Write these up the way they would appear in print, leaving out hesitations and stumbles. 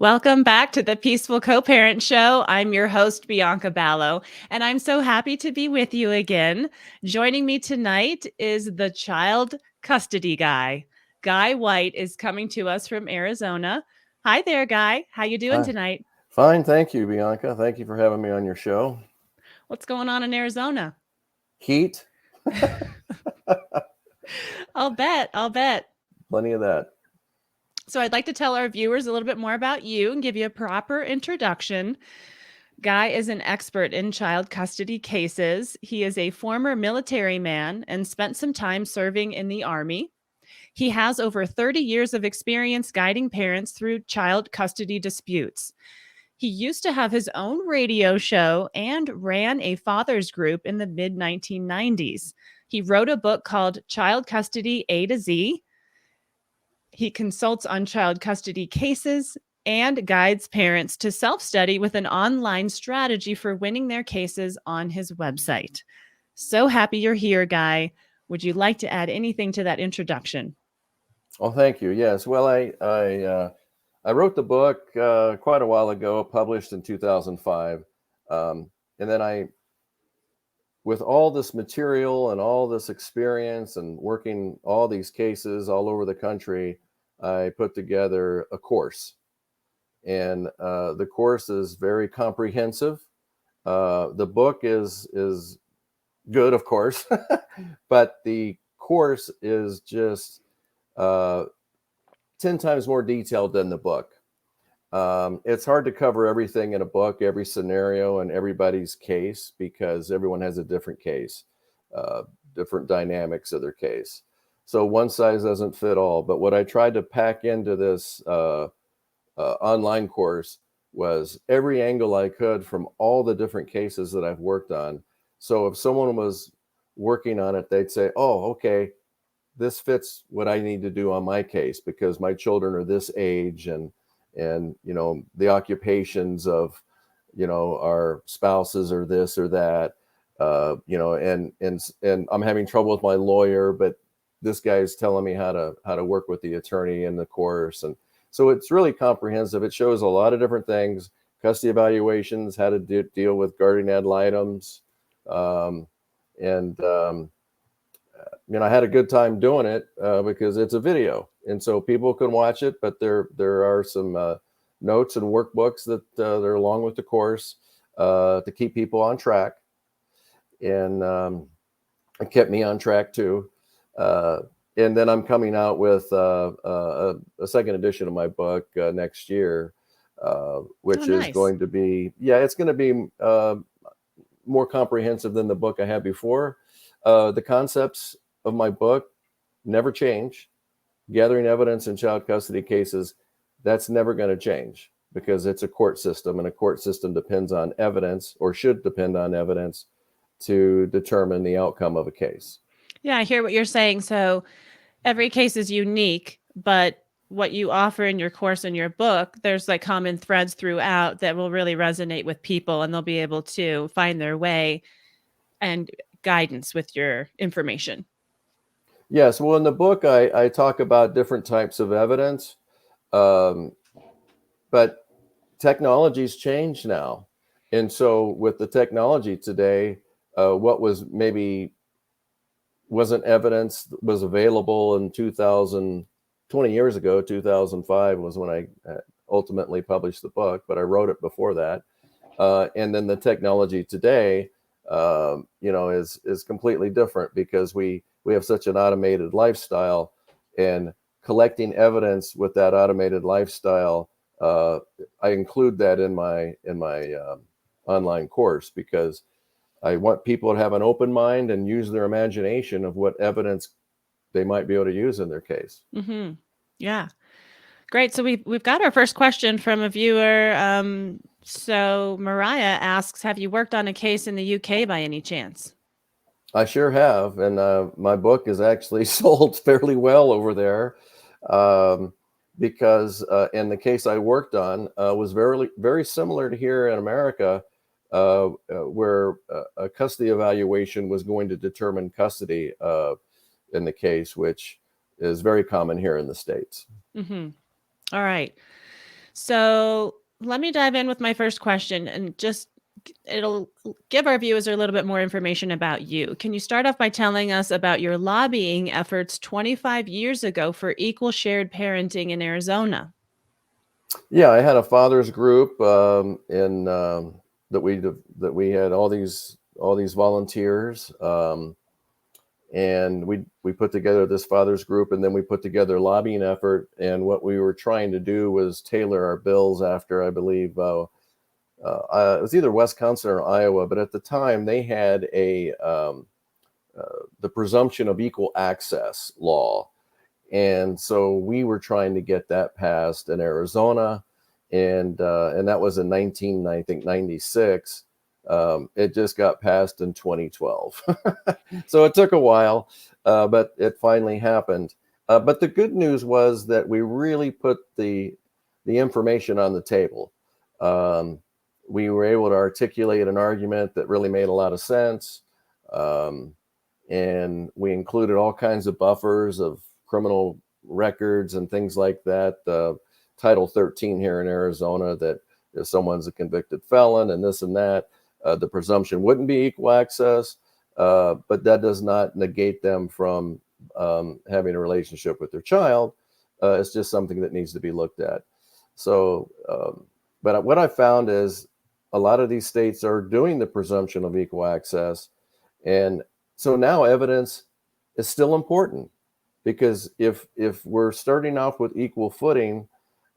Welcome back to the Peaceful Co-Parent Show. I'm your host, Bianca Ballo, and I'm so happy to be with you again. Joining me tonight is the child custody guy. Guy White is coming to us from Arizona. Hi there, Guy. How you doing Hi. tonight? Fine, thank you, Bianca. Thank you for having me on your show. What's going on in Arizona? Heat, I'll bet. I'll bet. plenty of that. So I'd like to tell our viewers a little bit more about you and give you a proper introduction. Guy is an expert in child custody cases. He is a former military man and spent some time serving in the Army. He has over 30 years of experience guiding parents through child custody disputes. He used to have his own radio show and ran a father's group in the mid 1990s. He wrote a book called Child Custody A to Z. He consults on child custody cases and guides parents to self study with an online strategy for winning their cases on his website. So happy you're here, Guy. Would you like to add anything to that introduction? Well, thank you. Yes. Well, I wrote the book quite a while ago, published in 2005, and then with all this material and all this experience and working all these cases all over the country, I put together a course, and the course is very comprehensive. The book is good, of course, but the course is just uh, 10 times more detailed than the book. It's hard to cover everything in a book, every scenario and everybody's case, because everyone has a different case, uh, different dynamics of their case. So one size doesn't fit all. But what I tried to pack into this online course was every angle I could from all the different cases that I've worked on. So if someone was working on it, they'd say, oh, okay, this fits what I need to do on my case because my children are this age, and the occupations of our spouses are this or that, and I'm having trouble with my lawyer, but this guy's telling me how to work with the attorney in the course. And so it's really comprehensive. It shows a lot of different things: custody evaluations, how to deal with guardian ad litem's, um, and I had a good time doing it because it's a video, and so people can watch it. But there are some notes and workbooks that they're along with the course to keep people on track, and it kept me on track too. Uh, and then I'm coming out with a second edition of my book next year, Oh, which is nice. going to be, it's going to be more comprehensive than the book I had before. The concepts of my book never change. Gathering evidence in child custody cases, that's never going to change because it's a court system, and a court system depends on evidence, or should depend on evidence, to determine the outcome of a case. Yeah, I hear what you're saying. So every case is unique, but what you offer in your course and your book, there's like common threads throughout that will really resonate with people, and they'll be able to find their way and guidance with your information. Yes, well, in the book, I talk about different types of evidence, um, but technology's changed now. And so, with the technology today, what was maybe wasn't evidence was available in 2000, 20 years ago. 2005 was when I ultimately published the book, but I wrote it before that. And then the technology today, is completely different because we have such an automated lifestyle, and collecting evidence with that automated lifestyle. I include that in my online course because I want people to have an open mind and use their imagination of what evidence they might be able to use in their case. Hmm. Yeah. Great. So we've got our first question from a viewer. So Mariah asks, have you worked on a case in the UK by any chance? I sure have, and my book is actually sold fairly well over there, um, because in the case I worked on was very similar to here in America, where a custody evaluation was going to determine custody in the case, which is very common here in the States. Hmm. All right. So let me dive in with my first question and just it'll give our viewers a little bit more information about you. Can you start off by telling us about your lobbying efforts 25 years ago for equal shared parenting in Arizona? Yeah, I had a fathers group in that we had all these volunteers, and we put together this fathers group, and then we put together a lobbying effort. And what we were trying to do was tailor our bills after, I believe, it was either Wisconsin or Iowa, but at the time they had the presumption of equal access law. And so we were trying to get that passed in Arizona, and that was in 1996. It just got passed in 2012, so it took a while, but it finally happened. But the good news was that we really put the information on the table. Um, we were able to articulate an argument that really made a lot of sense. Um, and we included all kinds of buffers of criminal records and things like that. Title 13 here in Arizona, that if someone's a convicted felon and this and that, the presumption wouldn't be equal access, but that does not negate them from having a relationship with their child. It's just something that needs to be looked at. So, but what I found is a lot of these states are doing the presumption of equal access, and so now evidence is still important, because if we're starting off with equal footing,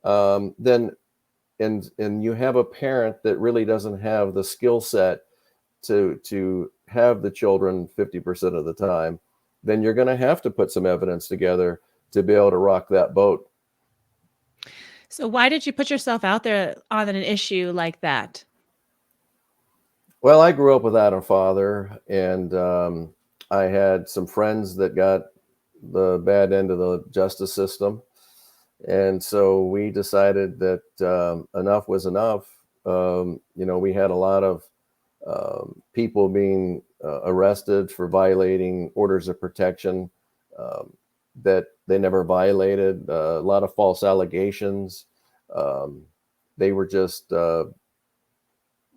then and you have a parent that really doesn't have the skill set to have the children 50% of the time, then you're going to have to put some evidence together to be able to rock that boat. So why did you put yourself out there on an issue like that? Well, I grew up without a father, and I had some friends that got the bad end of the justice system. And so we decided that enough was enough. We had a lot of people being arrested for violating orders of protection um, that they never violated, a lot of false allegations. Um, they were just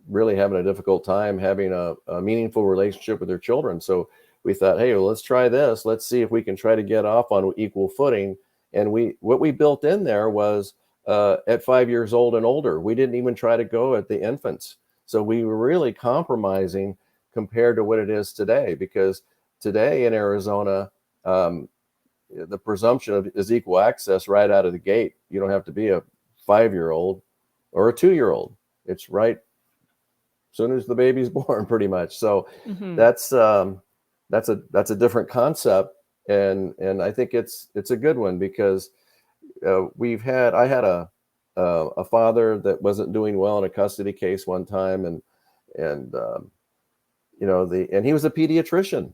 really having a difficult time having a meaningful relationship with their children. So we thought, hey, well, let's try this. Let's see if we can try to get off on equal footing. And what we built in there was at 5 years old and older. We didn't even try to go at the infants. So we were really compromising compared to what it is today, because today in Arizona, the presumption is equal access right out of the gate. You don't have to be a 5 year old or a 2 year old. It's right soon as the baby's born, pretty much. So Mhm. that's that's a different concept, and I think it's a good one, because I had a father that wasn't doing well in a custody case one time, and and he was a pediatrician.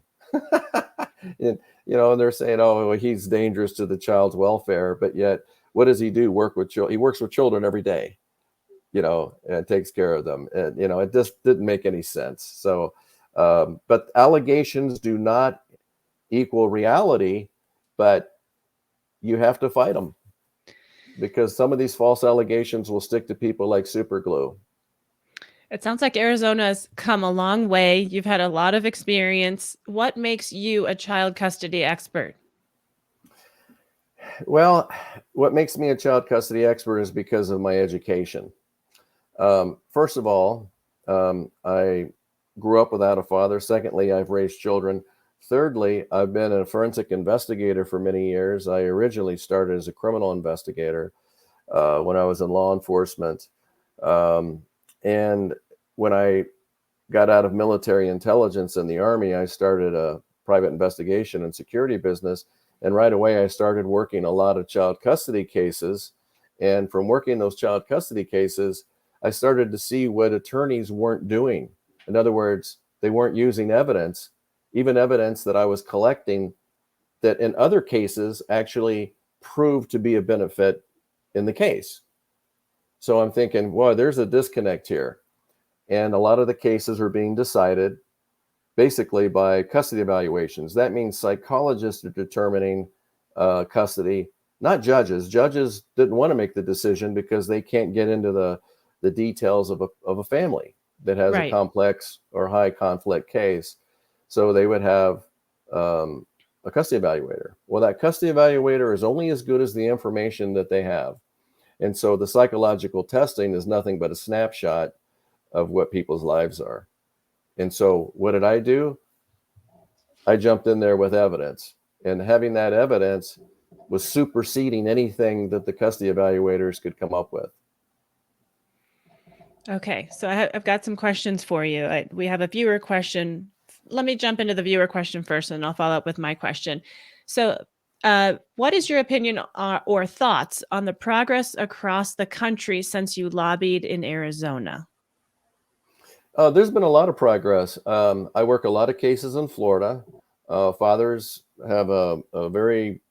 And and they're saying, oh, well, he's dangerous to the child's welfare, but yet what does he do? Work with children. He works with children every day, and takes care of them. And, it just didn't make any sense. So, but allegations do not equal reality, but you have to fight them, because some of these false allegations will stick to people like super glue. It sounds like Arizona's come a long way. You've had a lot of experience. What makes you a child custody expert? Well, what makes me a child custody expert is because of my education. First of all, I grew up without a father. Secondly, I've raised children. Thirdly, I've been a forensic investigator for many years. I originally started as a criminal investigator when I was in law enforcement. Um, and when I got out of military intelligence in the Army, I started a private investigation and security business. And right away, I started working a lot of child custody cases. And from working those child custody cases, I started to see what attorneys weren't doing. In other words, they weren't using evidence, even evidence that I was collecting, that in other cases actually proved to be a benefit in the case. So I'm thinking, well, there's a disconnect here. And a lot of the cases are being decided basically by custody evaluations. That means psychologists are determining custody, not judges. Judges didn't want to make the decision because they can't get into the details of a family that has a Right. complex or high conflict case. So they would have a custody evaluator. Well, that custody evaluator is only as good as the information that they have. And so the psychological testing is nothing but a snapshot of what people's lives are. And so what did I do? I jumped in there with evidence, and having that evidence was superseding anything that the custody evaluators could come up with. Okay, so I've got some questions for you. We have a viewer question. Let me jump into the viewer question first, and I'll follow up with my question. So, what is your opinion or thoughts on the progress across the country since you lobbied in Arizona? There's been a lot of progress. I work a lot of cases in Florida. Fathers have a very,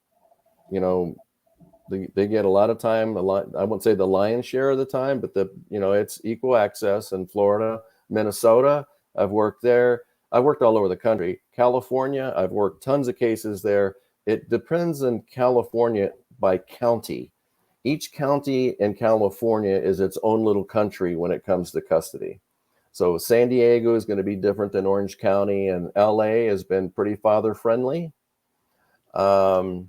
you know, they get a lot of time, a lot, I won't say the lion's share of the time, but it's equal access in Florida. Minnesota, I've worked there. I worked all over the country. California, I've worked tons of cases there. It depends in California by county. Each county in California is its own little country when it comes to custody. So San Diego is going to be different than Orange County, and LA has been pretty father friendly. But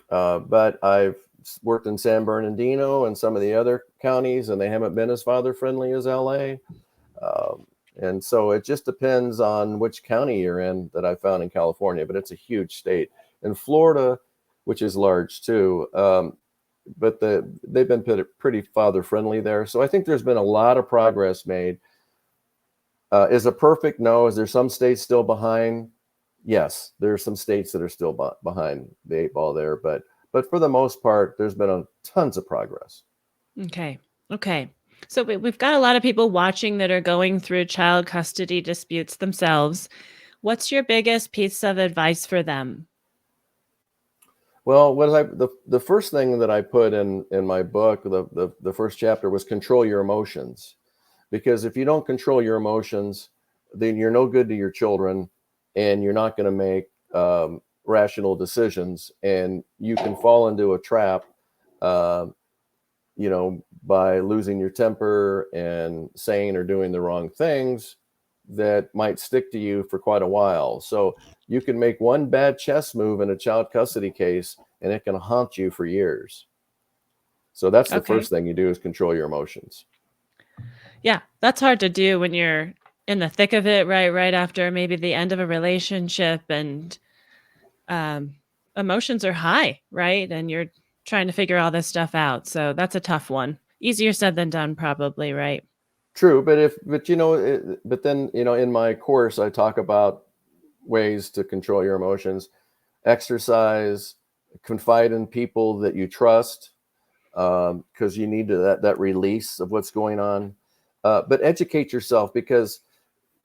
I've worked in San Bernardino and some of the other counties, and they haven't been as father friendly as LA. And so it just depends on which county you're in that I found in California, but it's a huge state. In Florida, which is large too, but they've been pretty father friendly there. So I think there's been a lot of progress made. Is it perfect? No. Is there some states still behind? Yes, there are some states that are still behind the eight ball there, but for the most part, there's been tons of progress. Okay. Okay. So we've got a lot of people watching that are going through child custody disputes themselves. What's your biggest piece of advice for them? Well, the first thing that I put in my book, the first chapter was control your emotions, because if you don't control your emotions, then you're no good to your children, and you're not going to make rational decisions, and you can fall into a trap, uh, by losing your temper and saying or doing the wrong things that might stick to you for quite a while. So you can make one bad chess move in a child custody case, and it can haunt you for years. So that's the Okay. first thing you do, is control your emotions. Yeah, that's hard to do when you're in the thick of it, right after maybe the end of a relationship, and um, emotions are high, right? And you're trying to figure all this stuff out. So that's a tough one. Easier said than done, probably, right? True, but then in my course I talk about ways to control your emotions. Exercise, confide in people that you trust, because you need that release of what's going on. But educate yourself, because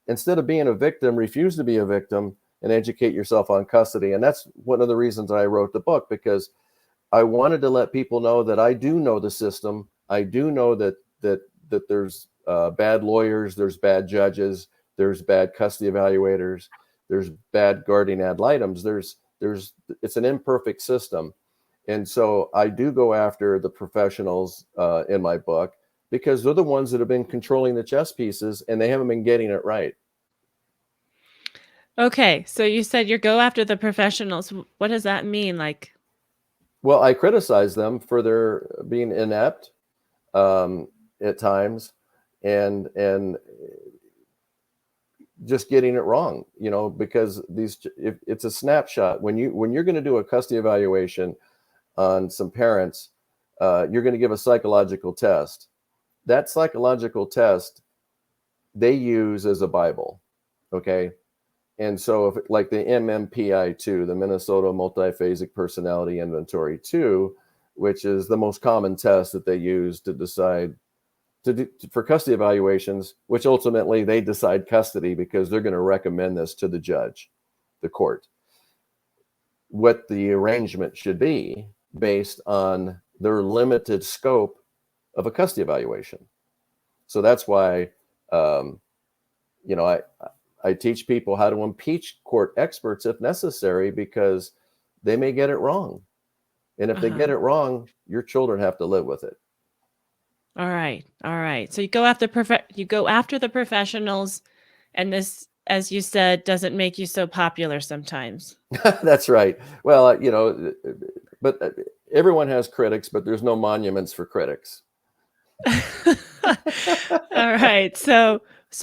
instead of being a victim, refuse to be a victim and educate yourself on custody. And that's one of the reasons I wrote the book, because I wanted to let people know that I do know the system. I do know that there's bad lawyers, there's bad judges, there's bad custody evaluators, there's bad guardian ad litems. It's an imperfect system, and so I do go after the professionals in my book, because they're the ones that have been controlling the chess pieces, and they haven't been getting it right. Okay, so you said you go after the professionals. What does that mean? Like, Well, I criticize them for their being inept at times, and just getting it wrong, because if it's a snapshot, when you're going to do a custody evaluation on some parents, you're going to give a psychological test. That psychological test they use as a Bible, okay? And so, if like the MMPI-2, the Minnesota Multiphasic Personality Inventory 2, which is the most common test that they use to decide for custody evaluations, which ultimately they decide custody because they're going to recommend this to the judge, the court, what the arrangement should be based on their limited scope of a custody evaluation. So that's why, um, I teach people how to impeach court experts if necessary, because they may get it wrong. And if they get Uh-huh. it wrong, your children have to live with it. All right. All right. So you go after the professionals, and this, as you said, doesn't make you so popular sometimes. That's right. Well, but everyone has critics, but there's no monuments for critics. All right. So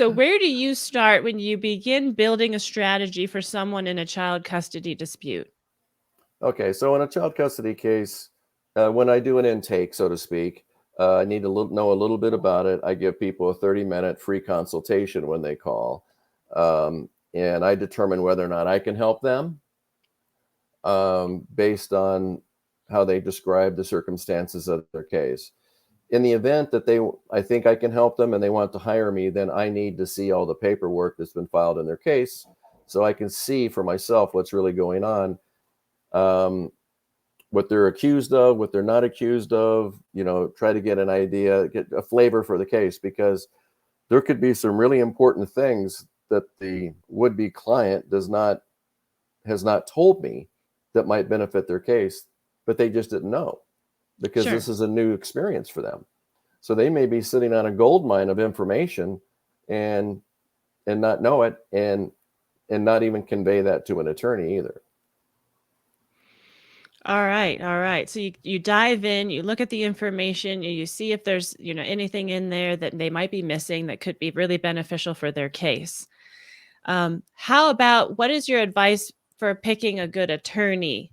where do you start when you begin building a strategy for someone in a child custody dispute? Okay, so in a child custody case, when I do an intake, so to speak, I need to know a little bit about it. I give people a 30-minute free consultation when they call, and I determine whether or not I can help them based on how they describe the circumstances of their case. In the event that I think I can help them and they want to hire me, then I need to see all the paperwork that's been filed in their case so I can see for myself what's really going on. What they're accused of, what they're not accused of, try to get an idea, get a flavor for the case, because there could be some really important things that the would-be client has not told me that might benefit their case, but they just didn't know because Sure. this is a new experience for them. So they may be sitting on a gold mine of information and not know it and not even convey that to an attorney either. All right. All right. So you dive in, you look at the information, you see if there's, anything in there that they might be missing that could be really beneficial for their case. How about what is your advice for picking a good attorney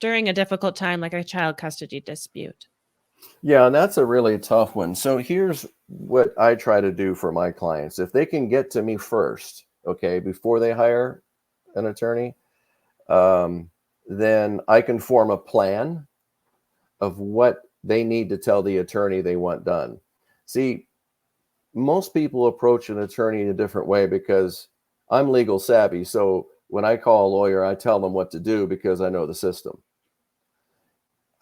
during a difficult time like a child custody dispute? Yeah, and that's a really tough one. So here's what I try to do for my clients. If they can get to me first, okay, before they hire an attorney, um, then I can form a plan of what they need to tell the attorney they want done. See, most people approach an attorney in a different way because I'm legal savvy. So when I call a lawyer, I tell them what to do because I know the system.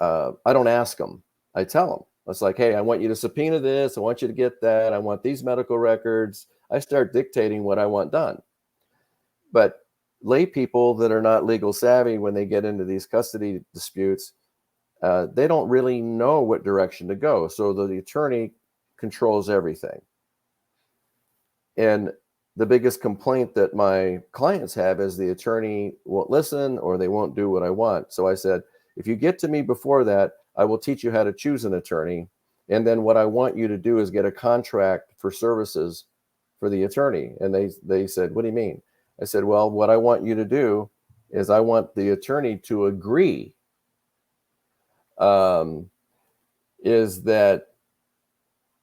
I don't ask them. I tell them. It's like, hey, I want you to subpoena this. I want you to get that. I want these medical records. I start dictating what I want done. But lay people that are not legal savvy, when they get into these custody disputes, they don't really know what direction to go. So the attorney controls everything. And the biggest complaint that my clients have is the attorney won't listen or they won't do what I want. So I said, if you get to me before that, I will teach you how to choose an attorney. And then what I want you to do is get a contract for services for the attorney. And they said, what do you mean? I said, well, what I want you to do is I want the attorney to agree is that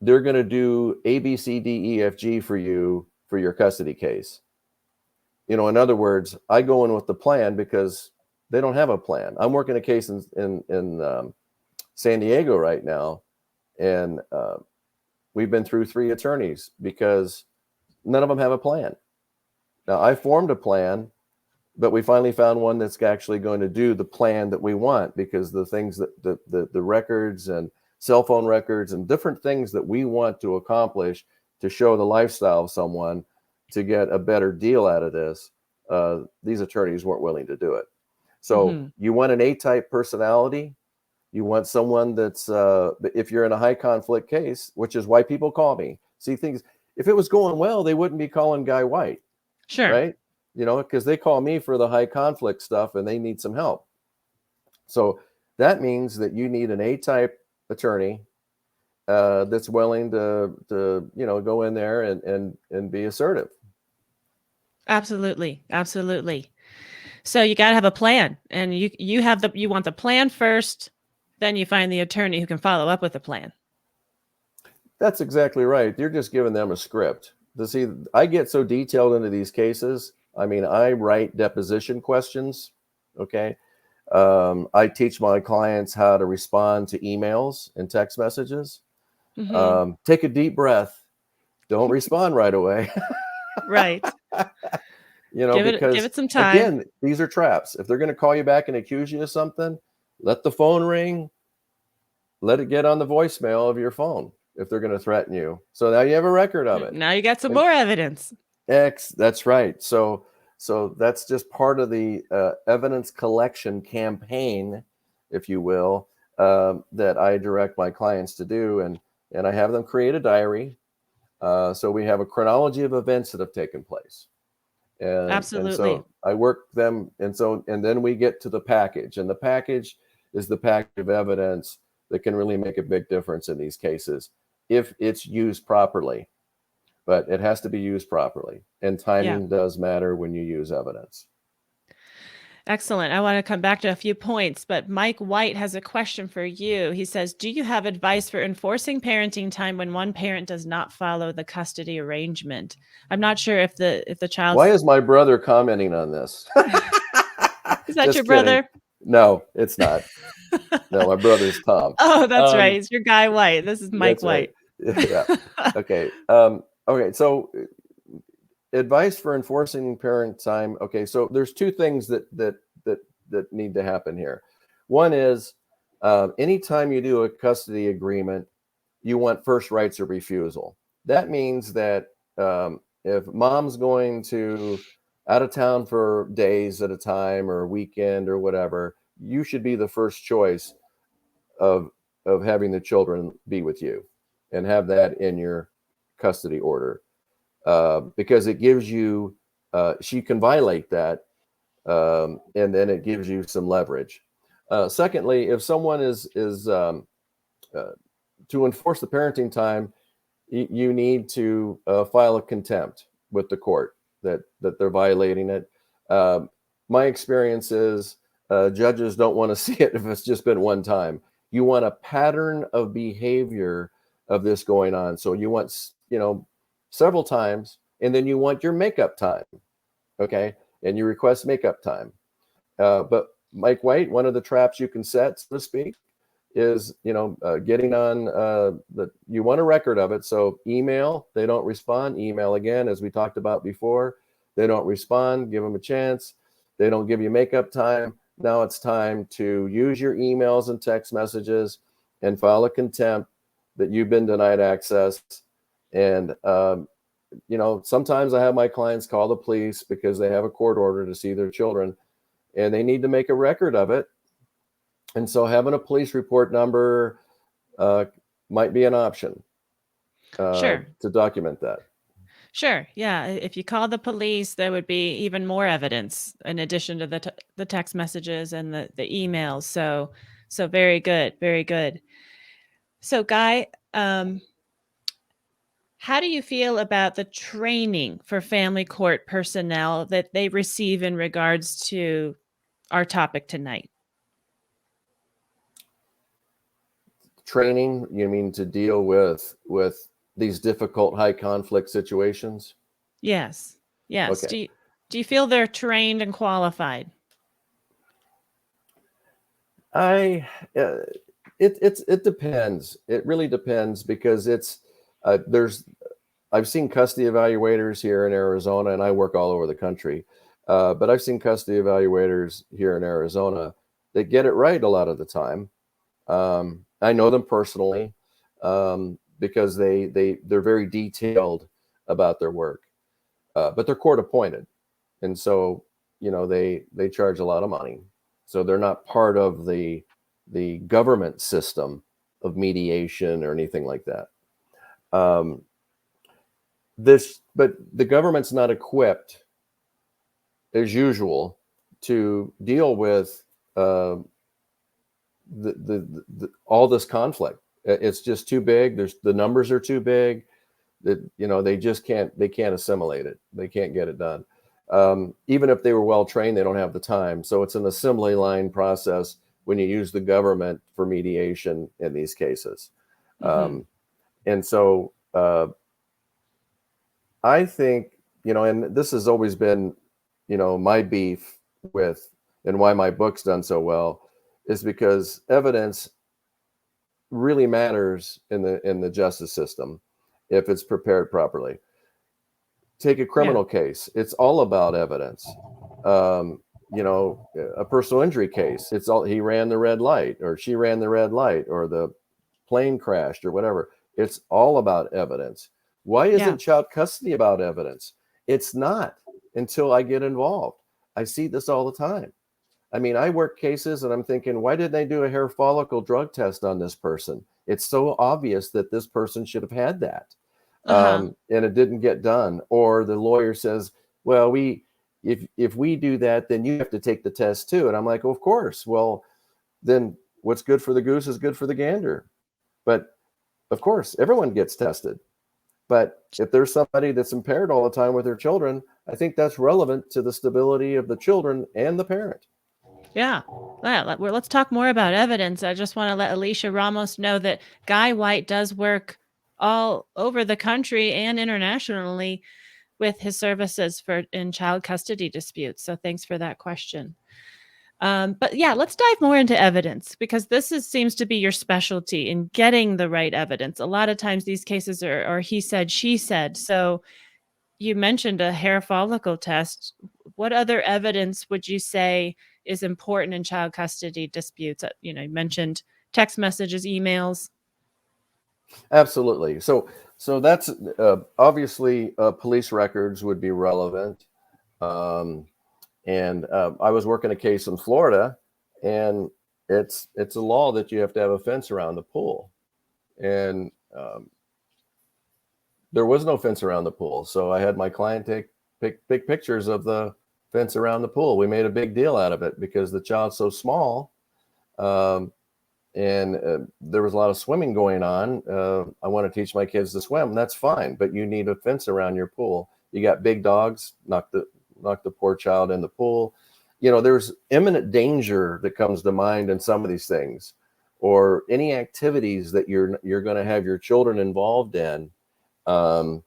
they're going to do A, B, C, D, E, F, G for you for your custody case. In other words, I go in with the plan because they don't have a plan. I'm working a case in San Diego right now, and we've been through 3 attorneys because none of them have a plan. Now, I formed a plan, but we finally found one that's actually going to do the plan that we want, because the things that the records and cell phone records and different things that we want to accomplish to show the lifestyle of someone to get a better deal out of this, these attorneys weren't willing to do it. So Mm-hmm. you want an A-type personality. You want someone that's, if you're in a high conflict case, which is why people call me. See, things, if it was going well, they wouldn't be calling Guy White, Sure. right? Because they call me for the high conflict stuff and they need some help. So that means that you need an A-type attorney that's willing to go in there and be assertive. Absolutely. Absolutely. So you got to have a plan, and you want the plan first, then you find the attorney who can follow up with the plan. That's exactly right. You're just giving them a script. To see, I get so detailed into these cases. I mean, I write deposition questions. Okay. I teach my clients how to respond to emails and text messages. Mm-hmm. Take a deep breath. Don't respond right away. Right. Give Because it some time. again, these are traps. If they're going to call you back and accuse you of something, let the phone ring, let it get on the voicemail of your phone if they're going to threaten you. So now you have a record of it. Now you got some And more evidence. that's right. So that's just part of the evidence collection campaign if you will, that I direct my clients to do, and I have them create a diary. So we have a chronology of events that have taken place, and Absolutely. so I work them, and then we get to the package, and the package is the package of evidence that can really make a big difference in these cases if it's used properly. But it has to be used properly, and Yeah. timing does matter when you use evidence. Excellent. I want to come back to a few points, but Mike White has a question for you. He says, "Do you have advice for enforcing parenting time when one parent does not follow the custody arrangement?" I'm not sure if the Why child's is my brother commenting on this? Is that your Just kidding. brother? No, it's not. No, my brother's Tom. Oh, that's right. Um, It's your guy White. This is Mike that's right. White. Yeah. Okay. Okay. So advice for enforcing parent time. Okay. So there's two things that need to happen here. One is anytime you do a custody agreement, you want first rights of refusal. That means that if mom's going to out of town for days at a time or a weekend or whatever, you should be the first choice of having the children be with you, and have that in your custody order, because it gives you she can violate that, and then it gives you some leverage. Secondly, if someone is uh, to enforce the parenting time, you need to file a contempt with the court that they're violating it. Um, my experience is judges don't want to see it if it's just been one time. You want a pattern of behavior of this going on. So you want, several times, and then you want your makeup time. Okay. And you request makeup time. But Mike White, one of the traps you can set, so to speak, is getting on you want a record of it. So email, they don't respond, email again, as we talked about before. They don't respond, give them a chance. They don't give you makeup time. Now it's time to use your emails and text messages and file a contempt that you've been denied access. And sometimes I have my clients call the police because they have a court order to see their children, and they need to make a record of it. And so having a police report number might be an option Sure. to document that. Sure. Yeah. If you call the police, there would be even more evidence in addition to the text messages and the emails. So very good. Very good. So Guy, how do you feel about the training for family court personnel that they receive in regards to our topic tonight? Training, you mean to deal with these difficult high conflict situations? Yes. Yes. Okay. Do you feel they're trained and qualified? I it depends. It really depends, because there's I've seen custody evaluators here in Arizona, and I work all over the country. But I've seen custody evaluators here in Arizona that get it right a lot of the time. I know them personally, because they're very detailed about their work, but they're court appointed, and so they charge a lot of money, so they're not part of the government system of mediation or anything like that. Um, but the government's not equipped, as usual, to deal with all this conflict. It's just too big. The numbers are too big. That they can't assimilate it. They can't get it done. Even if they were well trained, they don't have the time. So it's an assembly line process when you use the government for mediation in these cases. Mm-hmm. And so I think, and this has always been, my beef with, and why my book's done so well, is because evidence really matters in the justice system if it's prepared properly. Take a Yeah. criminal case; it's all about evidence. Um, a personal injury case; it's all he ran the red light, or she ran the red light, or the plane crashed, or whatever. It's all about evidence. Why Yeah. isn't child custody about evidence? It's not, until I get involved. I see this all the time. I mean, I work cases and I'm thinking, why didn't they do a hair follicle drug test on this person? It's so obvious that this person should have had that. Uh-huh. And it didn't get done. Or the lawyer says, well, if we do that, then you have to take the test too. And I'm like, well, of course. Well, then what's good for the goose is good for the gander. But of course, everyone gets tested. But if there's somebody that's impaired all the time with their children, I think that's relevant to the stability of the children and the parent. Yeah. Yeah. Well, let's talk more about evidence. I just want to let Alicia Ramos know that Guy White does work all over the country and internationally with his services for in child custody disputes. So thanks for that question. But yeah, let's dive more into evidence because seems to be your specialty in getting the right evidence. A lot of times these cases are he said, she said. So you mentioned a hair follicle test. What other evidence would you say is important in child custody disputes? You mentioned text messages, emails. Absolutely. So that's obviously police records would be relevant. Um, and I was working a case in Florida, and it's a law that you have to have a fence around the pool, and there was no fence around the pool. So I had my client take big pictures of the fence around the pool. We made a big deal out of it because the child's so small. Um, and there was a lot of swimming going on. I want to teach my kids to swim. That's fine, but you need a fence around your pool. You got big dogs, knock the poor child in the pool. There's imminent danger that comes to mind in some of these things, or any activities that you're going to have your children involved in, um,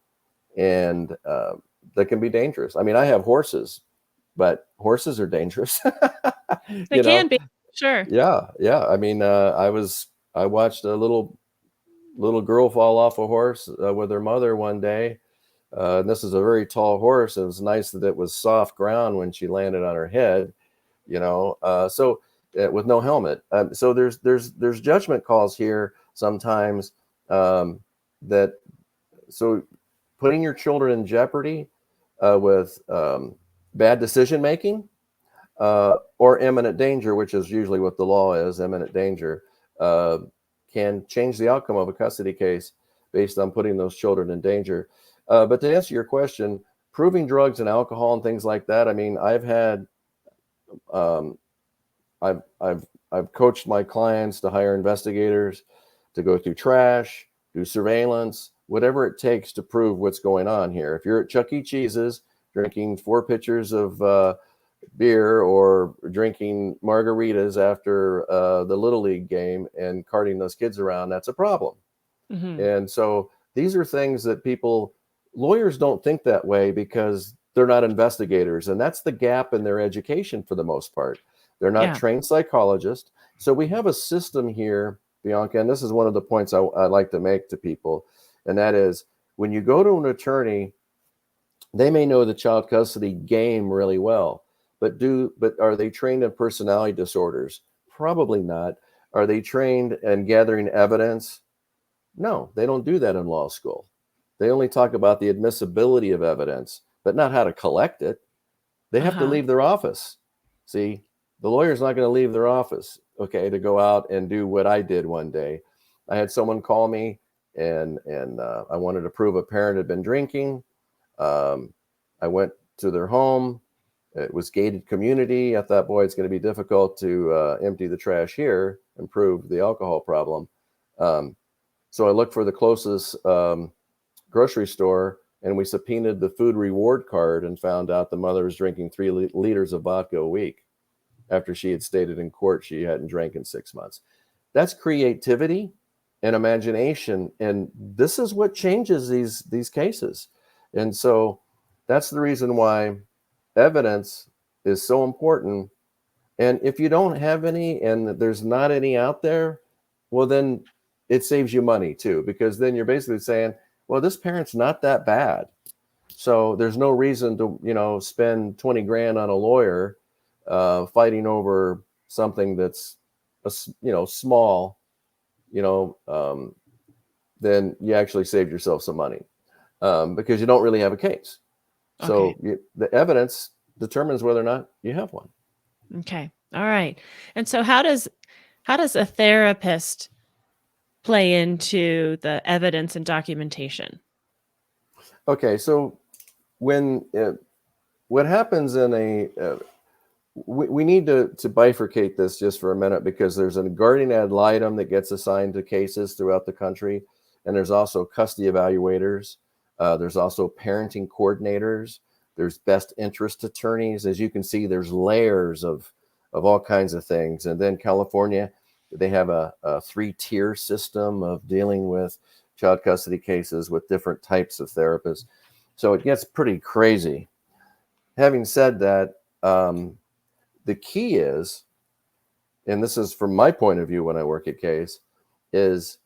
and that can be dangerous. I mean, I have horses, but horses are dangerous. They you can know, be, sure. yeah. I mean, I watched a little girl fall off a horse with her mother one day. And this is a very tall horse. It was nice that it was soft ground when she landed on her head, so with no helmet. So there's judgment calls here sometimes, that so putting your children in jeopardy with bad decision making, or imminent danger, which is usually what the law is, imminent danger, uh, can change the outcome of a custody case based on putting those children in danger. But to answer your question, proving drugs and alcohol and things like that, I mean, um, I've coached my clients to hire investigators to go through trash, do surveillance, whatever it takes to prove what's going on here. If you're at Chuck E. Cheese's drinking 4 pitchers of beer or drinking margaritas after the Little League game and carting those kids around, that's a problem. Hmm. And so these are things that lawyers don't think that way because they're not investigators. And that's the gap in their education for the most part. They're not Yeah. trained psychologists. So we have a system here, Bianca, and this is one of the points I like to make to people. And that is, when you go to an attorney, they may know the child custody game really well, but are they trained in personality disorders? Probably not. Are they trained in gathering evidence? No, they don't do that in law school. They only talk about the admissibility of evidence, but not how to collect it. They have to Uh-huh. leave their office. See, the lawyer's not going to leave their office, okay, to go out and do what I did one day. I had someone call me, and I wanted to prove a parent had been drinking. I went to their home. It was gated community. I thought, boy, it's going to be difficult to empty the trash here and prove the alcohol problem. Um, so I looked for the closest grocery store, and we subpoenaed the food reward card and found out the mother was drinking 3 liters of vodka a week after she had stated in court she hadn't drank in 6 months. That's creativity and imagination, and this is what changes these cases. And so that's the reason why evidence is so important. And if you don't have any and there's not any out there, well, then it saves you money too, because then you're basically saying, well, this parent's not that bad. So there's no reason to, spend 20 grand on a lawyer fighting over something that's, small, you know, um, then you actually saved yourself some money because you don't really have a case. Okay. So the evidence determines whether or not you have one. Okay. All right. And so how does a therapist play into the evidence and documentation? Okay, so when what happens in we need to bifurcate this just for a minute, because there's a guardian ad litem that gets assigned to cases throughout the country, and there's also custody evaluators. There's also parenting coordinators. There's best interest attorneys. As you can see, there's layers of all kinds of things. And then California, they have a three-tier system of dealing with child custody cases with different types of therapists. So it gets pretty crazy. Having said that, the key is, and this is from my point of view when I work a case, is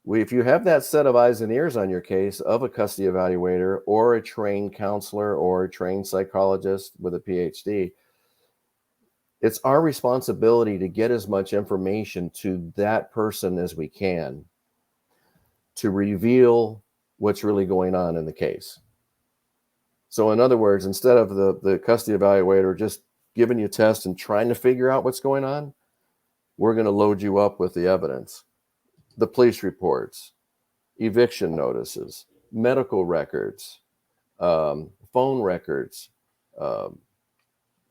if you have that set of eyes and ears on your case of a custody evaluator or a trained counselor or a trained psychologist with a PhD, it's our responsibility to get as much information to that person as we can to reveal what's really going on in the case. So in other words, instead of the custody evaluator just giving you tests and trying to figure out what's going on, we're going to load you up with the evidence, the police reports, eviction notices, medical records, phone records,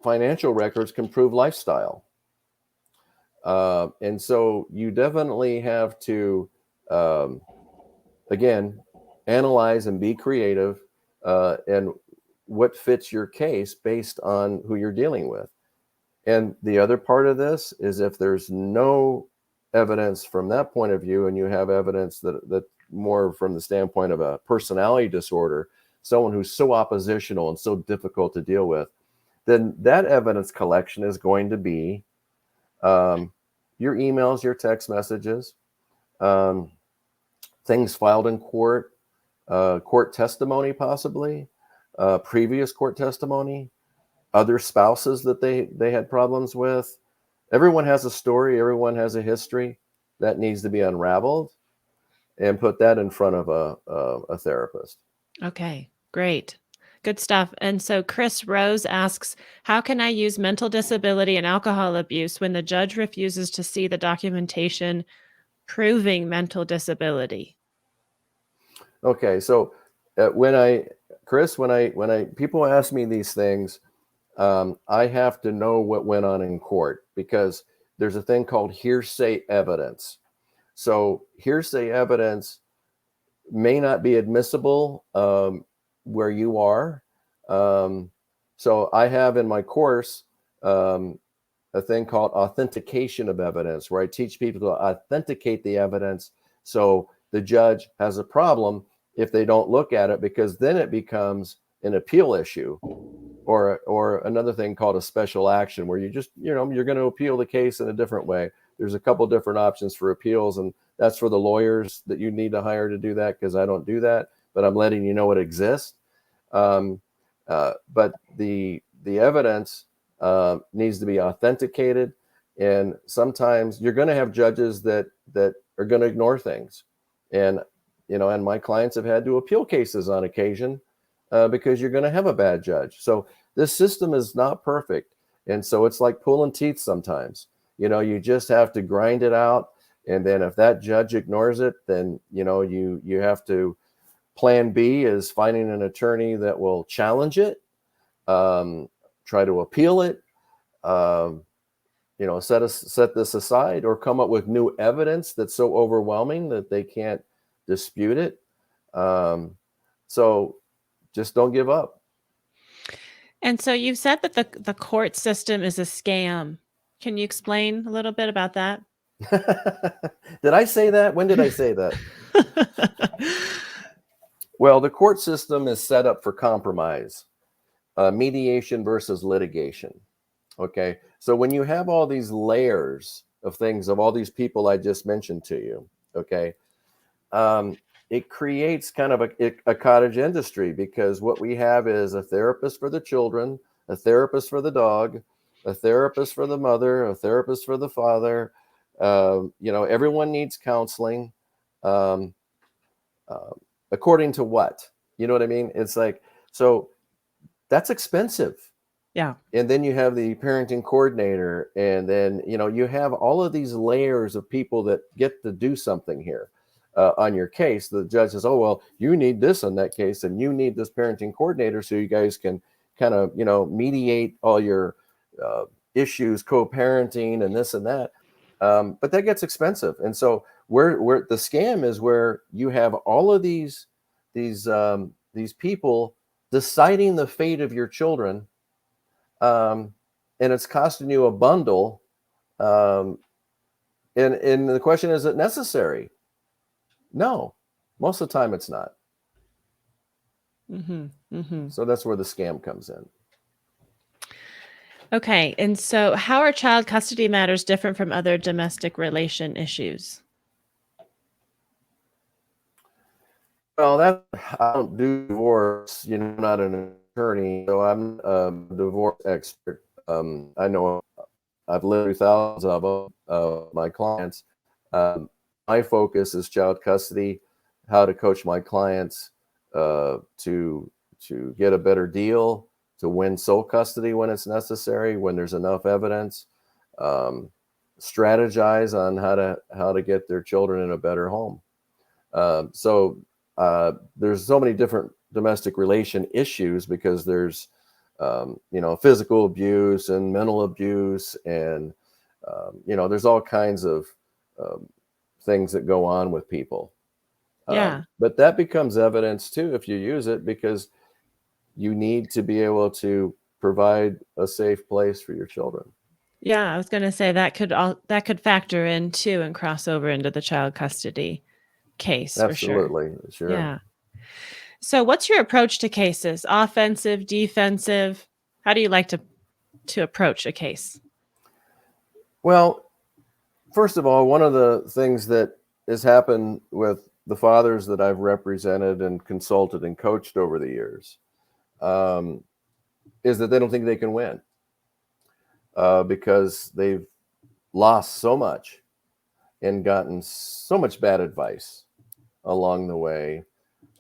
financial records can prove lifestyle. And so you definitely have to, again, analyze and be creative and what fits your case based on who you're dealing with. And the other part of this is, if there's no evidence from that point of view, and you have evidence that more from the standpoint of a personality disorder, someone who's so oppositional and so difficult to deal with, then that evidence collection is going to be your emails, your text messages, things filed in court, court testimony, possibly previous court testimony, other spouses that they had problems with. Everyone has a story, everyone has a history that needs to be unraveled, and put that in front of a therapist. Okay, great. Good stuff. And so Chris Rose asks, how can I use mental disability and alcohol abuse when the judge refuses to see the documentation proving mental disability? Okay, so when I, Chris, when I people ask me these things, I have to know what went on in court, because there's a thing called hearsay evidence. So hearsay evidence may not be admissible where you are. So I have in my course a thing called authentication of evidence, where I teach people to authenticate the evidence so the judge has a problem if they don't look at it, because then it becomes an appeal issue, or another thing called a special action, where you're going to appeal the case in a different way. There's a couple different options for appeals, and that's for the lawyers that you need to hire to do that, because I don't do that, but I'm letting you know it exists. But the evidence needs to be authenticated, and sometimes you're going to have judges that are going to ignore things, and and my clients have had to appeal cases on occasion because you're going to have a bad judge. So this system is not perfect, and so it's like pulling teeth sometimes. You just have to grind it out, and then if that judge ignores it, then you have to. Plan B is finding an attorney that will challenge it, try to appeal it, set this aside, or come up with new evidence that's so overwhelming that they can't dispute it. So just don't give up. And so you've said that the court system is a scam. Can you explain a little bit about that? Did I say that? When did I say that? Well, the court system is set up for compromise, mediation versus litigation. Okay. So when you have all these layers of things, of all these people I just mentioned to you, okay, it creates kind of a cottage industry, because what we have is a therapist for the children, a therapist for the dog, a therapist for the mother, a therapist for the father. Everyone needs counseling. Um, According to what? You know what I mean? It's like, so that's expensive. Yeah. And then you have the parenting coordinator, and then you have all of these layers of people that get to do something here on your case. The judge says, oh well, you need this in that case, and you need this parenting coordinator so you guys can kind of mediate all your uh, issues, co-parenting and this and that. But that gets expensive. And so where the scam is, where you have all of these people deciding the fate of your children, um, and it's costing you a bundle. Um, and the question, is it necessary? No, most of the time it's not. Mm-hmm. Mm-hmm. So that's where the scam comes in. Okay. And so, how are child custody matters different from other domestic relation issues? Well, that I don't do divorce. I'm not an attorney, so I'm a divorce expert. I know I've lived through thousands of my clients. Um, my focus is child custody, how to coach my clients to get a better deal, to win sole custody when it's necessary, when there's enough evidence, um, strategize on how to get their children in a better home. So there's so many different domestic relation issues, because there's physical abuse and mental abuse, and there's all kinds of um, things that go on with people. Yeah. But that becomes evidence too if you use it, because you need to be able to provide a safe place for your children. Yeah. I was going to say that could factor in too and cross over into the child custody case for sure. Absolutely, sure. Yeah. So, what's your approach to cases? Offensive, defensive? How do you like to approach a case? Well, first of all, one of the things that has happened with the fathers that I've represented and consulted and coached over the years, um, is that they don't think they can win, because they've lost so much and gotten so much bad advice along the way,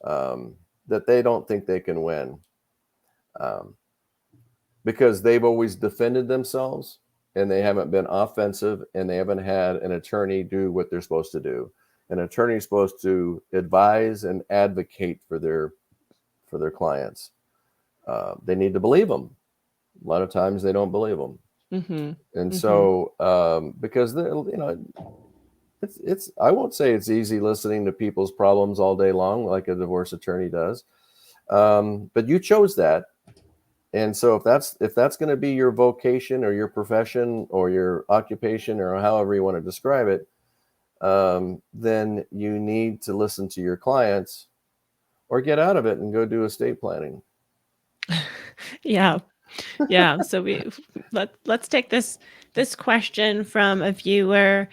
um, that they don't think they can win, um, because they've always defended themselves, and they haven't been offensive, and they haven't had an attorney do what they're supposed to do. An attorney is supposed to advise and advocate for their clients. They need to believe them. A lot of times they don't believe them. Mhm. And Mhm. so because it's I won't say it's easy listening to people's problems all day long like a divorce attorney does, but you chose that. And so if that's going to be your vocation or your profession or your occupation or however you want to describe it, then you need to listen to your clients, or get out of it and go do estate planning. Yeah. Yeah. So let's take this question from a viewer.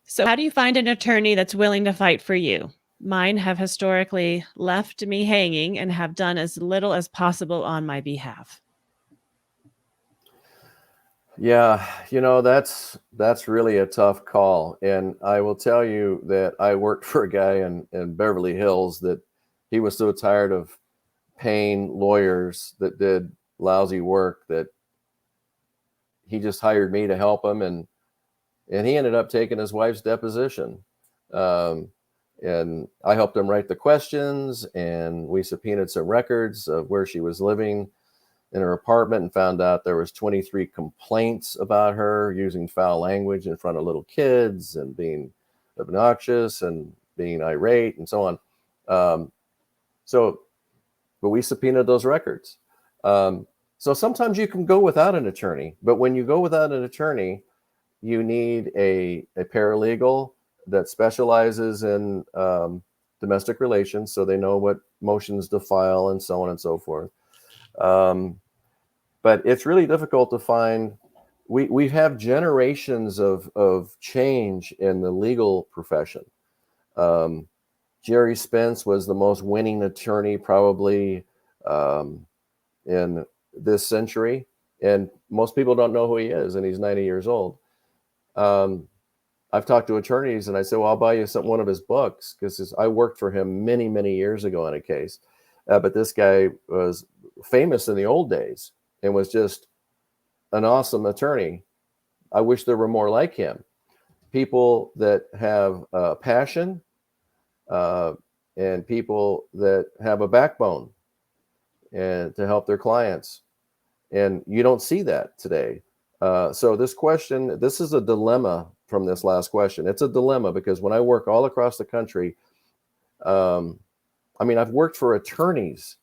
So, how do you find an attorney that's willing to fight for you? Mine have historically left me hanging and have done as little as possible on my behalf. Yeah, that's really a tough call. And I will tell you that I worked for a guy in Beverly Hills that he was so tired of paying lawyers that did lousy work that he just hired me to help him, and he ended up taking his wife's deposition. Um, and I helped him write the questions, and we subpoenaed some records of where she was living in her apartment, and found out there was 23 complaints about her using foul language in front of little kids and being obnoxious and being irate and so on. Um, so, but we subpoenaed those records. Um, so sometimes you can go without an attorney, but when you go without an attorney, you need a paralegal that specializes in domestic relations, so they know what motions to file and so on and so forth. Um, but it's really difficult to find. We have generations of change in the legal profession. Um, Jerry Spence was the most winning attorney probably um, in this century, and most people don't know who he is, and he's 90 years old. Um, I've talked to attorneys, and I said, "Well, I'll buy you one of his books," because I worked for him many years ago on a case. But this guy was famous in the old days, and was just an awesome attorney. I wish there were more like him. People that have passion, and people that have a backbone and to help their clients. And you don't see that today. So this question, this is a dilemma from this last question. It's a dilemma because when I work all across the country, I mean, I've worked for attorneys,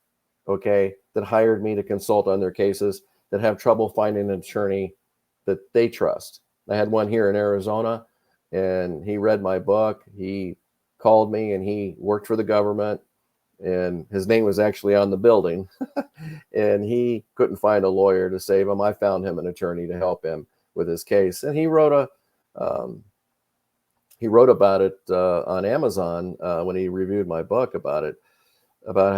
okay, that hired me to consult on their cases that have trouble finding an attorney that they trust. I had one here in Arizona, and he read my book. He called me, and he worked for the government, and his name was actually on the building. And he couldn't find a lawyer to save him. I found him an attorney to help him with his case, and he wrote about it on Amazon when he reviewed my book about it, about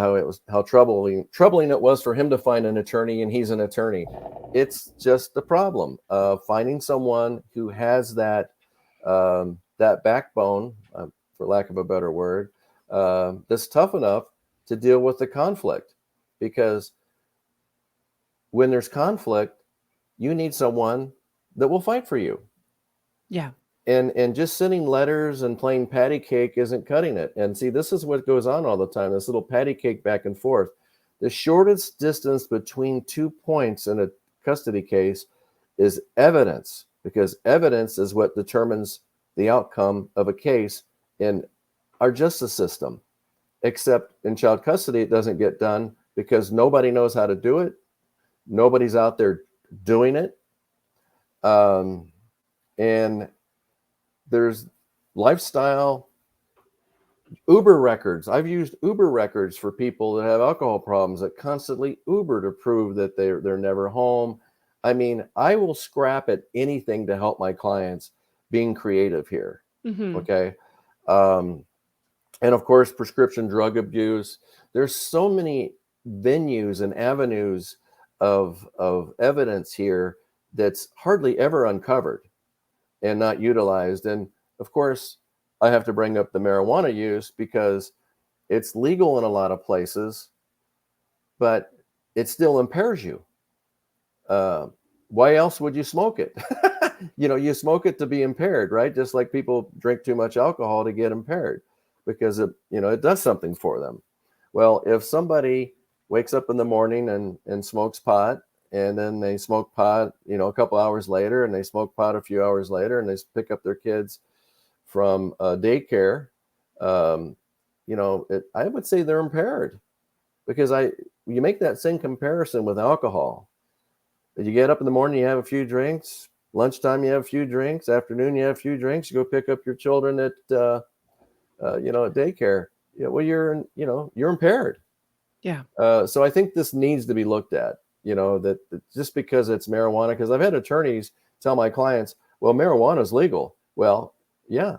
how troubling it was for him to find an attorney, and he's an attorney. It's just the problem of finding someone who has that backbone, for lack of a better word, that's tough enough to deal with the conflict. Because when there's conflict, you need someone that will fight for you. Yeah. And just sending letters and playing patty cake isn't cutting it. And see, this is what goes on all the time, this little patty cake back and forth. The shortest distance between 2 points in a custody case is evidence, because evidence is what determines the outcome of a case in our justice system. Except in child custody, it doesn't get done because nobody knows how to do it. Nobody's out there doing it. And there's lifestyle Uber records. I've used Uber records for people that have alcohol problems that constantly Uber to prove that they're never home. I mean, I will scrap at anything to help my clients being creative here. Mm-hmm. Okay. And of course, prescription drug abuse. There's so many venues and avenues of evidence here that's hardly ever uncovered and not utilized. And of course, I have to bring up the marijuana use because it's legal in a lot of places, but it still impairs you. Why else would you smoke it? You smoke it to be impaired, right? Just like people drink too much alcohol to get impaired because it does something for them. Well, if somebody wakes up in the morning and smokes pot, and then they smoke pot, a couple hours later, and they smoke pot a few hours later, and they pick up their kids from daycare, I would say they're impaired because you make that same comparison with alcohol. You get up in the morning, you have a few drinks, lunchtime you have a few drinks, afternoon you have a few drinks, you go pick up your children at daycare. Well, you're impaired. Yeah. So I think this needs to be looked at. That just because it's marijuana, because I've had attorneys tell my clients, well, marijuana is legal. Well, yeah,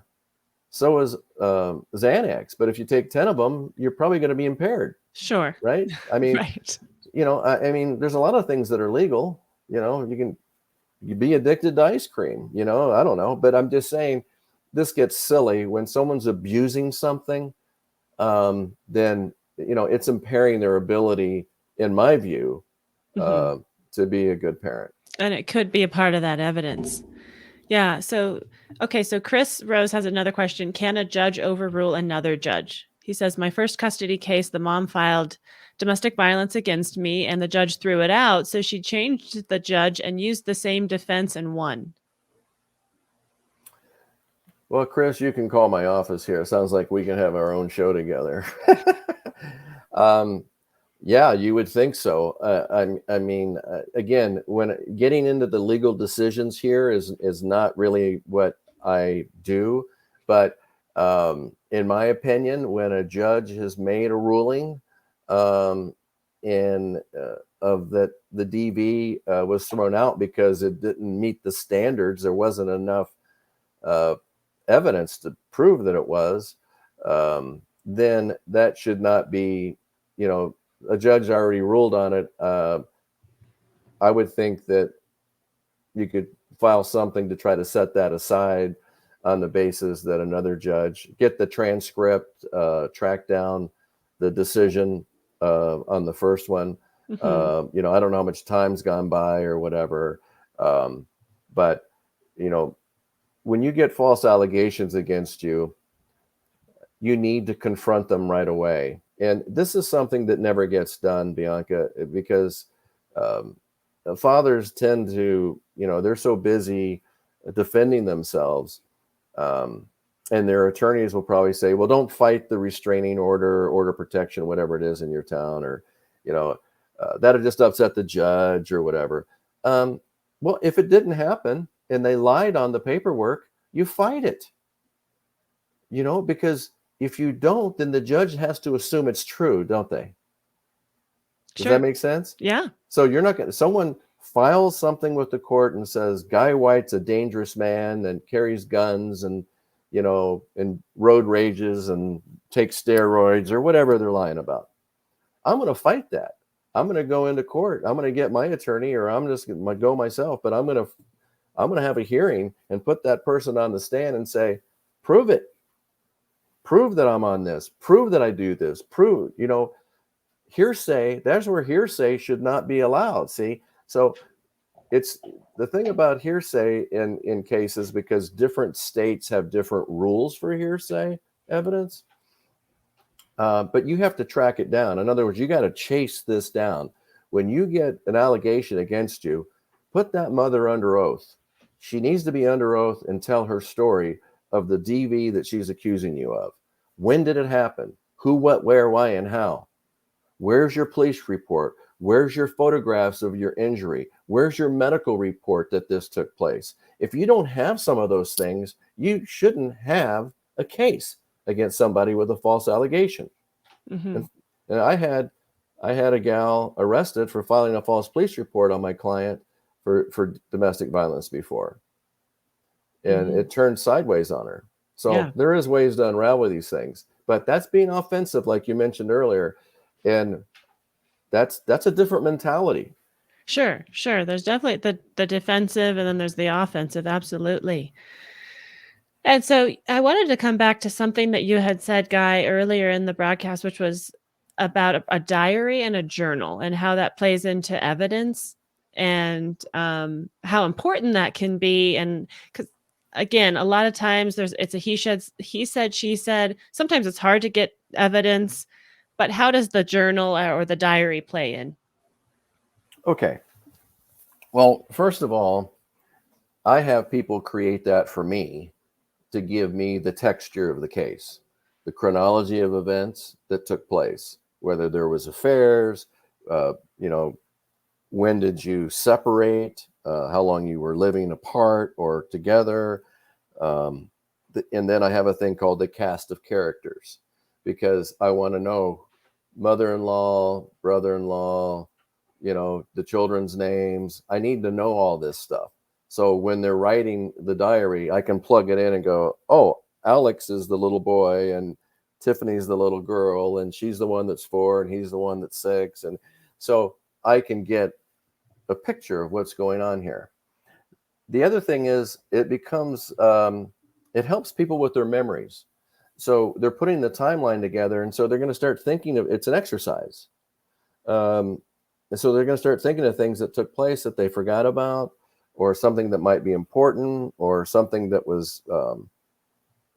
so is Xanax. But if you take 10 of them, you're probably going to be impaired. Sure. Right. I mean, right. I mean, there's a lot of things that are legal. You be addicted to ice cream, I don't know. But I'm just saying this gets silly when someone's abusing something, then, it's impairing their ability, in my view, to be a good parent. And it could be a part of that evidence. Yeah. So Chris Rose has another question. Can a judge overrule another judge? He says, my first custody case, the mom filed domestic violence against me and the judge threw it out. So she changed the judge and used the same defense and won. Well, Chris, you can call my office here. It sounds like we can have our own show together. Yeah, you would think so. I mean, again, when getting into the legal decisions here is not really what I do. But in my opinion, when a judge has made a ruling and of that the DV was thrown out because it didn't meet the standards, there wasn't enough evidence to prove that it was, then that should not be, a judge already ruled on it. I would think that you could file something to try to set that aside on the basis that another judge get the transcript, track down the decision on the first one. Mhm. I don't know how much time's gone by or whatever. Um, but, you know, when you get false allegations against you, you need to confront them right away. And this is something that never gets done, Bianca, because um, fathers tend to, they're so busy defending themselves. Um, and their attorneys will probably say, well, don't fight the restraining order, order protection, whatever it is in your town, or, you know, that'll just upset the judge or whatever. Um, well, if it didn't happen and they lied on the paperwork, you fight it, because if you don't, then the judge has to assume it's true, don't they? Does that Sure. make sense? Yeah. So you're not going to, someone files something with the court and says, Guy White's a dangerous man and carries guns and road rages and takes steroids or whatever they're lying about. I'm going to fight that. I'm going to go into court. I'm going to get my attorney, or I'm just going to go myself, but I'm going to have a hearing and put that person on the stand and say, prove it. Prove that I'm on this. Prove that I do this. Prove, hearsay. That's where hearsay should not be allowed. See, so it's the thing about hearsay in cases, because different states have different rules for hearsay evidence. But you have to track it down. In other words, you got to chase this down. When you get an allegation against you, put that mother under oath. She needs to be under oath and tell her story of the DV that she's accusing you of. When did it happen? Who, what, where, why, and how? Where's your police report? Where's your photographs of your injury? Where's your medical report that this took place? If you don't have some of those things, you shouldn't have a case against somebody with a false allegation. Mhm. And, and I had a gal arrested for filing a false police report on my client for domestic violence before, and Mhm. it turned sideways on her. So Yeah. there is ways to unravel these things, but that's being offensive, like you mentioned earlier, and that's a different mentality. Sure, sure. There's definitely the defensive and then there's the offensive, absolutely. And so I wanted to come back to something that you had said, Guy, earlier in the broadcast, which was about a diary and a journal and how that plays into evidence and how important that can be. And because again, a lot of times it's a he said, she said. Sometimes it's hard to get evidence, but how does the journal or the diary play in? Okay. Well, first of all, I have people create that for me to give me the texture of the case, the chronology of events that took place, whether there was affairs, uh, you know, when did you separate, how long you were living apart or together. Um, and then I have a thing called the cast of characters, because I want to know mother-in-law, brother-in-law, the children's names. I need to know all this stuff. So when they're writing the diary, I can plug it in and go, oh, Alex is the little boy and Tiffany's the little girl, and she's the one that's 4 and he's the one that's 6. And so I can get a picture of what's going on here. The other thing is it helps people with their memories. So they're putting the timeline together, and so they're going to start thinking of it's an exercise. Um, and so they're going to start thinking of things that took place that they forgot about, or something that might be important, or something that was,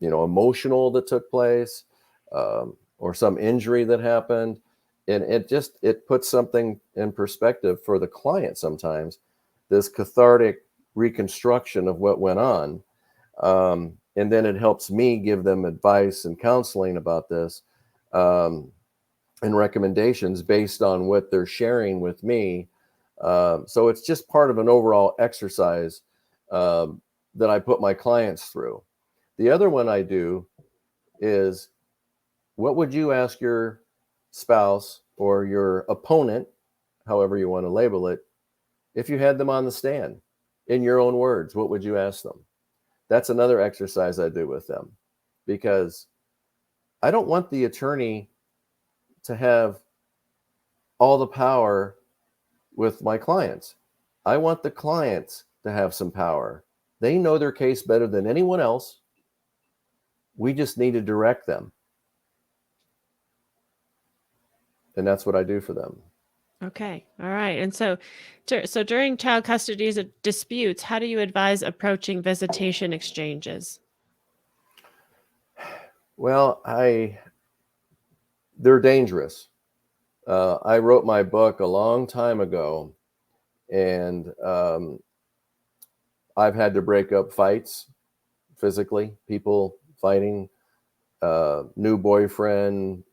emotional that took place, or some injury that happened. And it puts something in perspective for the client sometimes, this cathartic reconstruction of what went on. And then it helps me give them advice and counseling about this. Um, and recommendations based on what they're sharing with me. So it's just part of an overall exercise um, that I put my clients through. The other one I do is, what would you ask your spouse or your opponent, however you want to label it, if you had them on the stand? In your own words, what would you ask them? That's another exercise I do with them, because I don't want the attorney to have all the power with my clients. I want the clients to have some power. They know their case better than anyone else. We just need to direct them. And that's what I do for them. Okay. All right. And so during child custody disputes, how do you advise approaching visitation exchanges? Well, they're dangerous. I wrote my book a long time ago, and I've had to break up fights physically, people fighting, new boyfriend,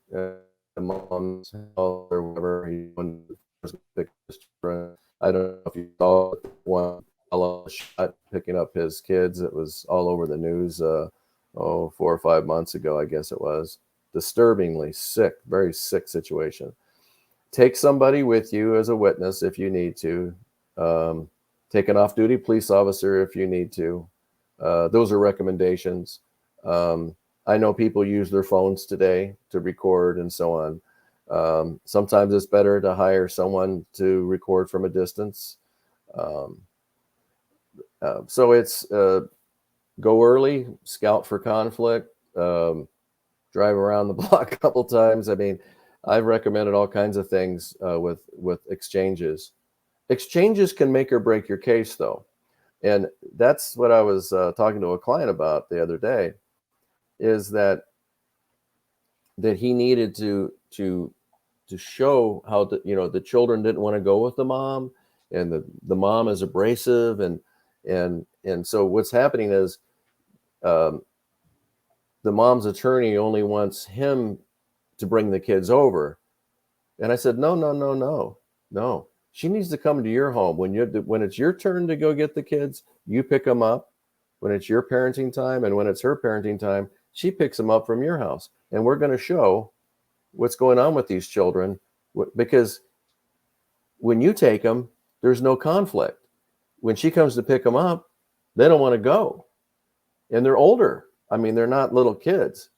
mom's house or whatever. He wanted to pick his children. I don't know if you saw one fellow shot picking up his kids. It was all over the news. 4 or 5 months ago, I guess it was. Disturbingly sick, very sick situation. Take somebody with you as a witness if you need to. Take an off-duty police officer if you need to. Those are recommendations. I know people use their phones today to record and so on. Sometimes it's better to hire someone to record from a distance. Um, so it's go early, scout for conflict, drive around the block a couple times. I mean, I've recommended all kinds of things with exchanges. Exchanges can make or break your case, though, and that's what I was talking to a client about the other day. Is that he needed to show how the children didn't want to go with the mom, and the mom is abrasive, and so what's happening is um, the mom's attorney only wants him to bring the kids over. And I said, no, no, no, no, no. She needs to come to your home when it's your turn to go get the kids. You pick them up when it's your parenting time, and when it's her parenting time, she picks them up from your house. And we're going to show what's going on with these children, because when you take them, there's no conflict. When she comes to pick them up, they don't want to go, and they're older. I mean, they're not little kids,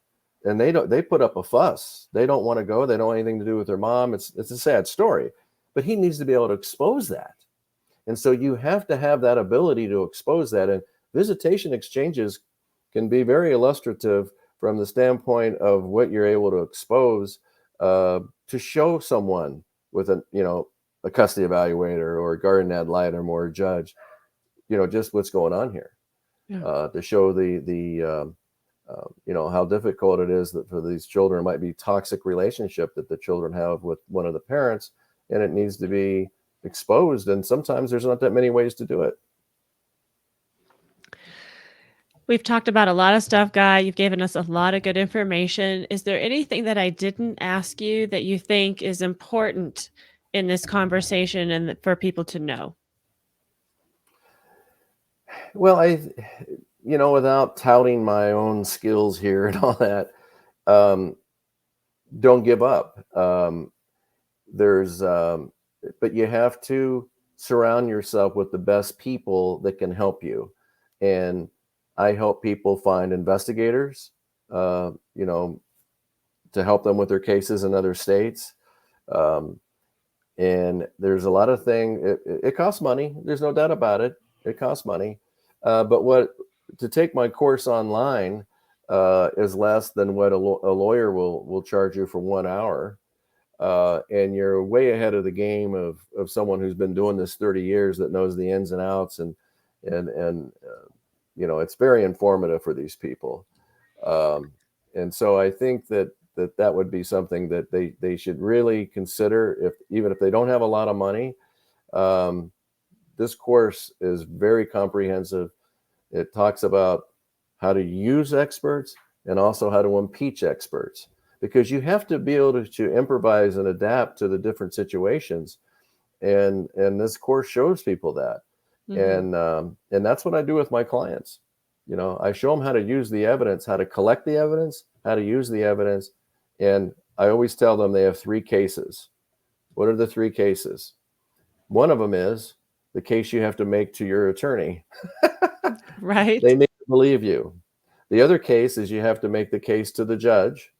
and they put up a fuss. They don't want to go. They don't want anything to do with their mom. It's a sad story, but he needs to be able to expose that. And so you have to have that ability to expose that. And visitation exchanges can be very illustrative from the standpoint of what you're able to expose, to show someone with a custody evaluator or a guardian ad litem or a judge, just what's going on here, Yeah. to show how difficult it is that for these children, it might be toxic relationship that the children have with one of the parents, and it needs to be exposed. And sometimes there's not that many ways to do it. We've talked about a lot of stuff, Guy. You've given us a lot of good information. Is there anything that I didn't ask you that you think is important in this conversation and for people to know? Well, without touting my own skills here and all that, um, don't give up. There's, but you have to surround yourself with the best people that can help you. And I help people find investigators, uh, you know, to help them with their cases in other states. Um, and there's a lot of things. It costs money. There's no doubt about it. It costs money. But to take my course online is less than what a lawyer will charge you for 1 hour. And you're way ahead of the game of someone who's been doing this 30 years, that knows the ins and outs, and it's very informative for these people. And so I think that would be something that they should really consider, even if they don't have a lot of money. Um, this course is very comprehensive. It talks about how to use experts and also how to impeach experts, because you have to be able to improvise and adapt to the different situations. And this course shows people that. Mhm. And that's what I do with my clients. I show them how to use the evidence, how to collect the evidence, how to use the evidence. And I always tell them they have 3 cases. What are the 3 cases? One of them is the case you have to make to your attorney. Right? They need to believe you. The other case is you have to make the case to the judge.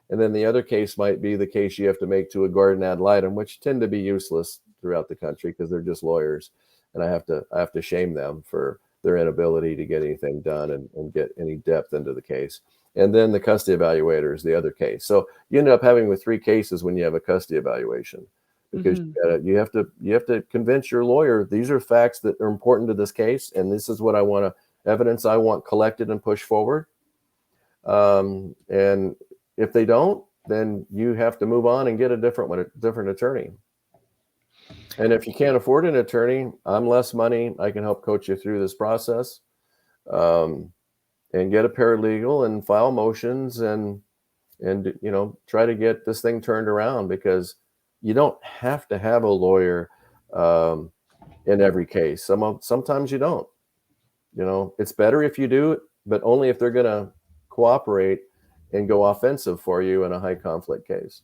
And then the other case might be the case you have to make to a guardian ad litem, which tend to be useless throughout the country because they're just lawyers. And I have to shame them for their inability to get anything done and get any depth into the case. And then the custody evaluator is the other case. So you end up having with 3 cases when you have a custody evaluation. because Mhm. you have to convince your lawyer these are facts that are important to this case, and this is what I want to evidence I want collected and pushed forward. And if they don't, then you have to move on and get a different attorney. And if you can't afford an attorney, I'm less money. I can help coach you through this process, um, and get a paralegal and file motions and try to get this thing turned around, because you don't have to have a lawyer um, in every case. Sometimes you don't. It's better if you do it, but only if they're going to cooperate and go offensive for you in a high conflict case.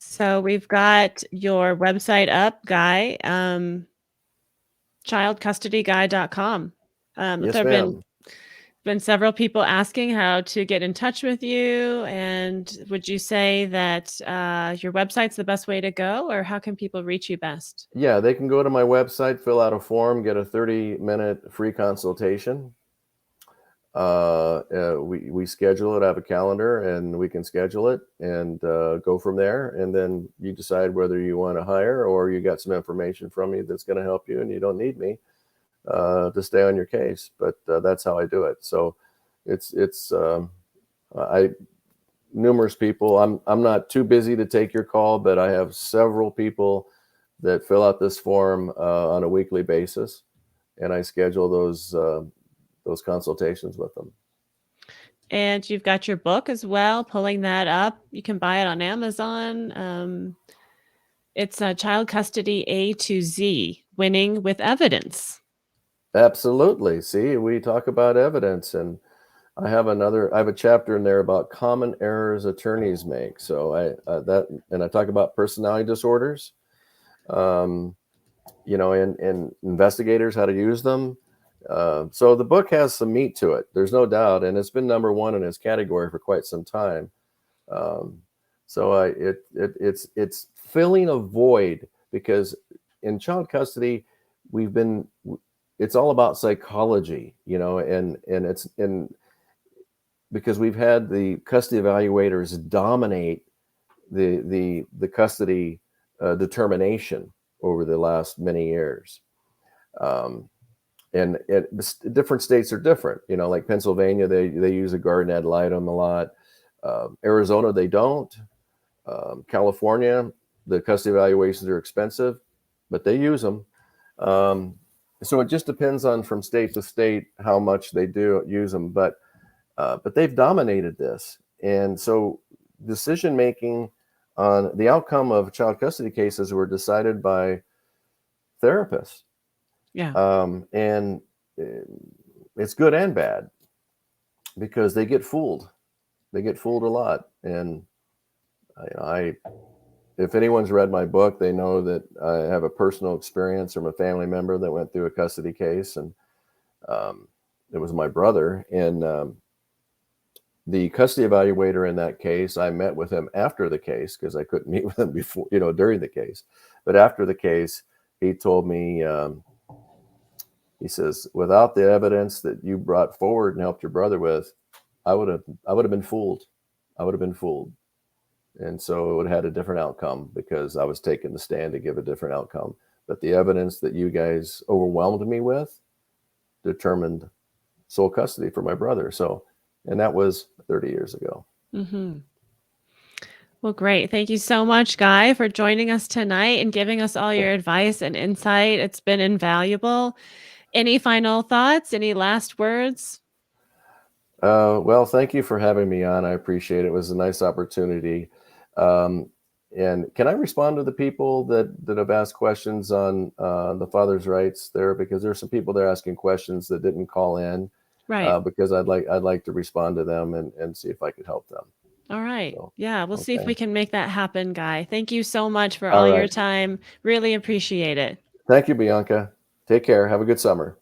So we've got your website up, Guy, childcustodyguy.com. There Yes, have ma'am. been several people asking how to get in touch with you. And would you say that your website's the best way to go, or how can people reach you best? Yeah, they can go to my website, fill out a form, get a 30-minute free consultation. We schedule it. I have a calendar, and we can schedule it and go from there. And then you decide whether you want to hire, or you got some information from me that's going to help you, and you don't need me to stay on your case. But that's how I do it. So it's I numerous people. I'm not too busy to take your call, but I have several people that fill out this form on a weekly basis, and I schedule those consultations with them. And you've got your book as well, pulling that up. You can buy it on Amazon. It's Child Custody A to Z, Winning with Evidence. Absolutely. See, we talk about evidence, and I have a chapter in there about common errors attorneys make. So I talk about personality disorders, um, and investigators, how to use them. So the book has some meat to it. There's no doubt, and it's been number one in its category for quite some time. Um, so it's filling a void, because in child custody, we've been it's all about psychology, and it's in because we've had the custody evaluators dominate the custody determination over the last many years. Um, and different states are different. Like Pennsylvania, they use a guardian ad litem a lot. Arizona, they don't. California, the custody evaluations are expensive, but they use them. Um, so it just depends on from state to state how much they do use them. But they've dominated this, and so decision making on the outcome of child custody cases were decided by therapists, Yeah. and it's good and bad, because they get fooled. They get fooled a lot, and I if anyone's read my book, they know that I have a personal experience from a family member that went through a custody case, and um, it was my brother. And the custody evaluator in that case, I met with him after the case, because I couldn't meet with him before, during the case. But after the case, he told me, he says, without the evidence that you brought forward and helped your brother with, I would have been fooled. I would have been fooled. And so it would have had a different outcome, because I was taking the stand to give a different outcome. But the evidence that you guys overwhelmed me with determined sole custody for my brother. So, and that was 30 years ago. Mm-hmm. Well, great. Thank you so much, Guy, for joining us tonight and giving us all your advice and insight. It's been invaluable. Any final thoughts? Any last words? Well, thank you for having me on. I appreciate it. It was a nice opportunity. Um, and can I respond to the people that have asked questions on the father's rights there? Because there's some people there asking questions that didn't call in, Right. because I'd like to respond to them and see if I could help them. All right. So, Yeah, we'll see if okay. we can make that happen, Guy. Thank you so much for All all your right. time. Really appreciate it. Thank you, Bianca. Take care. Have a good summer.